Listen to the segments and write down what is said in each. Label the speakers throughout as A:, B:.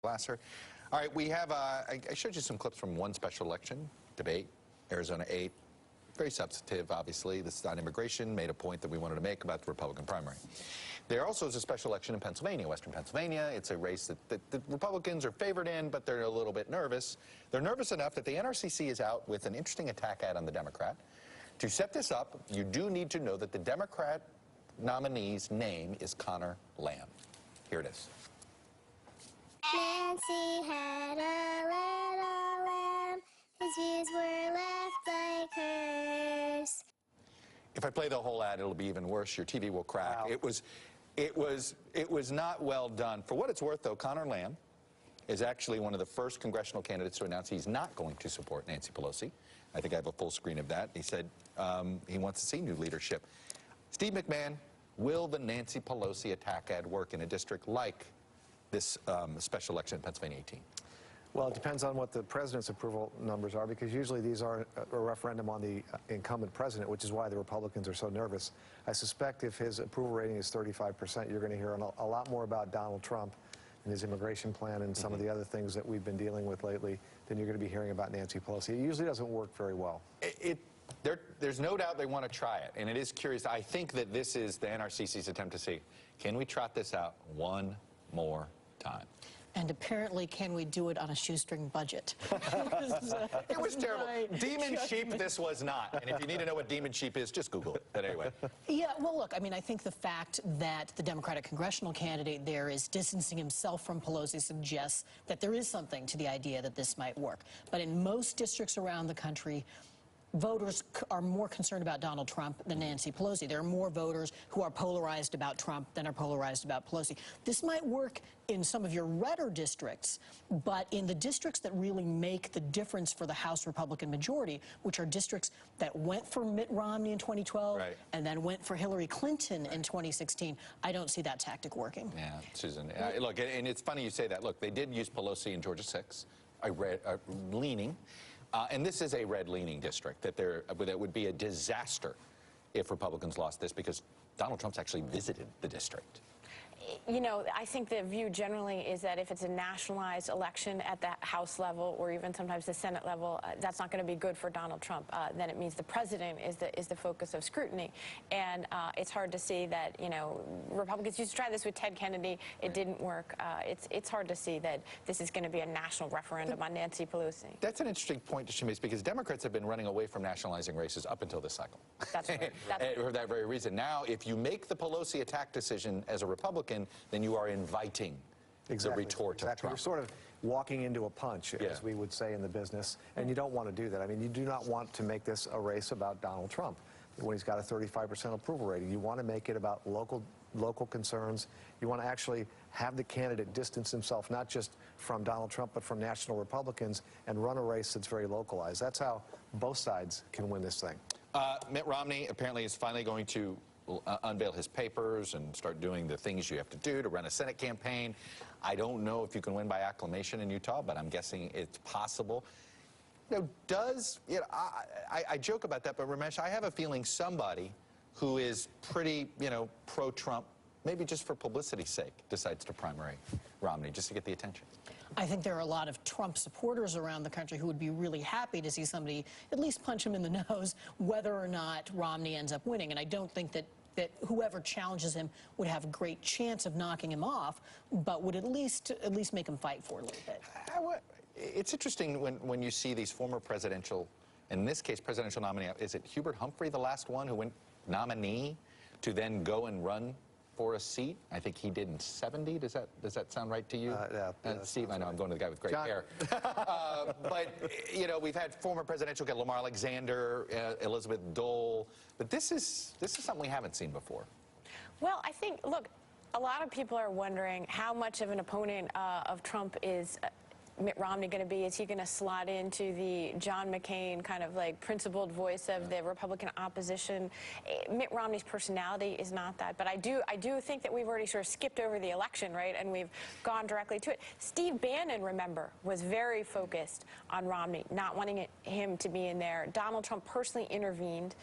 A: Glasser. All right, we have, I showed you some clips from one special election debate, Arizona 8. Very substantive, obviously. This is on immigration, made a point that we wanted to make about the Republican primary. There also is a special election in Pennsylvania, Western Pennsylvania. It's a race that the Republicans are favored in, but they're a little bit nervous. They're nervous enough that the NRCC is out with an interesting attack ad on the Democrat. To set this up, you do need to know that the Democrat nominee's name is Connor Lamb. Here it is.
B: Nancy had a little lamb, his views were left like hers.
A: If I play the whole ad, it'll be even worse. Your TV will crack.
C: Wow.
A: It was not well done. For what it's worth, though, Connor Lamb is actually one of the first congressional candidates to announce he's not going to support Nancy Pelosi. I think I have a full screen of that. He said he wants to see new leadership. Steve McMahon, will the Nancy Pelosi attack ad work in a district like this special election in Pennsylvania 18?
C: Well, it depends on what the president's approval numbers are, because usually these are a referendum on the incumbent president, which is why the Republicans are so nervous. I suspect if his approval rating is 35%, you're going to hear a lot more about Donald Trump and his immigration plan and some of the other things that we've been dealing with lately than you're going to be hearing about Nancy Pelosi. It usually doesn't work very well.
A: There's no doubt they want to try it, and it is curious. I think that this is the NRCC's attempt to see, can we trot this out one more time?
D: And apparently, can we do it on a shoestring budget?
A: It was terrible. Demon sheep, this was not. And if you need to know what demon sheep is, just Google it. But anyway.
D: Yeah, well, look, I mean, I think the fact that the Democratic congressional candidate there is distancing himself from Pelosi suggests that there is something to the idea that this might work. But in most districts around the country, voters are more concerned about Donald Trump than Nancy Pelosi. There are more voters who are polarized about Trump than are polarized about Pelosi. This might work in some of your redder districts, but in the districts that really make the difference for the House Republican majority, which are districts that went for Mitt Romney in 2012 and then went for Hillary Clinton in 2016, I don't see that tactic working.
A: Yeah, Susan, look, and it's funny you say that. Look, they did use Pelosi in Georgia 6, leaning. And this is a red-leaning district that would be a disaster if Republicans lost this, because Donald Trump's actually visited the district.
E: You know, I think the view generally is that if it's a nationalized election at the House level or even sometimes the Senate level, that's not going to be good for Donald Trump. Then it means the president is the focus of scrutiny. And it's hard to see that, you know, Republicans used to try this with Ted Kennedy. It didn't work. It's hard to see that this is going to be a national referendum on Nancy Pelosi. That's
A: an interesting point that she makes, because Democrats have been running away from nationalizing races up until this cycle.
E: That's right.
A: For that very reason. Now, if you make the Pelosi attack decision as a Republican, then you are inviting the retort of Trump.
C: You're sort of walking into a punch, as we would say in the business, and you don't want to do that. I mean, you do not want to make this a race about Donald Trump when he's got a 35% approval rating. You want to make it about local concerns. You want to actually have the candidate distance himself, not just from Donald Trump, but from national Republicans, and run a race that's very localized. That's how both sides can win this thing.
A: Mitt Romney apparently is finally going to unveil his papers and start doing the things you have to do to run a Senate campaign. I don't know if you can win by acclamation in Utah, but I'm guessing it's possible. You know, I joke about that, but Ramesh, I have a feeling somebody who is pretty, pro-Trump, maybe just for publicity's sake, decides to primary Romney just to get the attention.
D: I think there are a lot of Trump supporters around the country who would be really happy to see somebody at least punch him in the nose, whether or not Romney ends up winning. And I don't think that whoever challenges him would have a great chance of knocking him off, but would at least make him fight for a little bit.
A: It's interesting when you see these former presidential, in this case, presidential nominee. Is it Hubert Humphrey, the last one who went nominee to then go and run for a seat? I think he did in 70. Does that sound right to you? Steve, I know I'm going to the guy with great hair. But, we've had former presidential, Lamar Alexander, Elizabeth Dole, but this is something we haven't seen before.
E: Well, I think, look, a lot of people are wondering how much of an opponent of Trump is Mitt Romney going to be? Is he going to slot into the John McCain kind of like principled voice of the Republican opposition? Mitt Romney's personality is not that, but I do think that we've already sort of skipped over the election, right, and we've gone directly to it. Steve Bannon, remember, was very focused on Romney, not wanting him to be in there. Donald Trump personally intervened,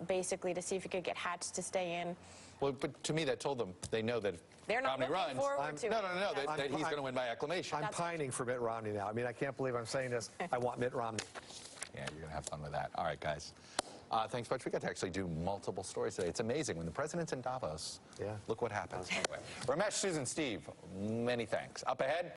E: basically, to see if he could get Hatch to stay in.
A: Well, but to me, that told them they know that if
E: They're not
A: Romney
E: looking
A: runs.
E: forward to it.
A: No, that he's going to win by acclamation.
C: I'm pining for Mitt Romney now. I mean, I can't believe I'm saying this. I want Mitt Romney.
A: Yeah, you're going to have fun with that. All right, guys. Thanks much. We got to actually do multiple stories today. It's amazing. When the president's in Davos, look what happens. Anyway, Ramesh, Susan, Steve, many thanks. Up ahead.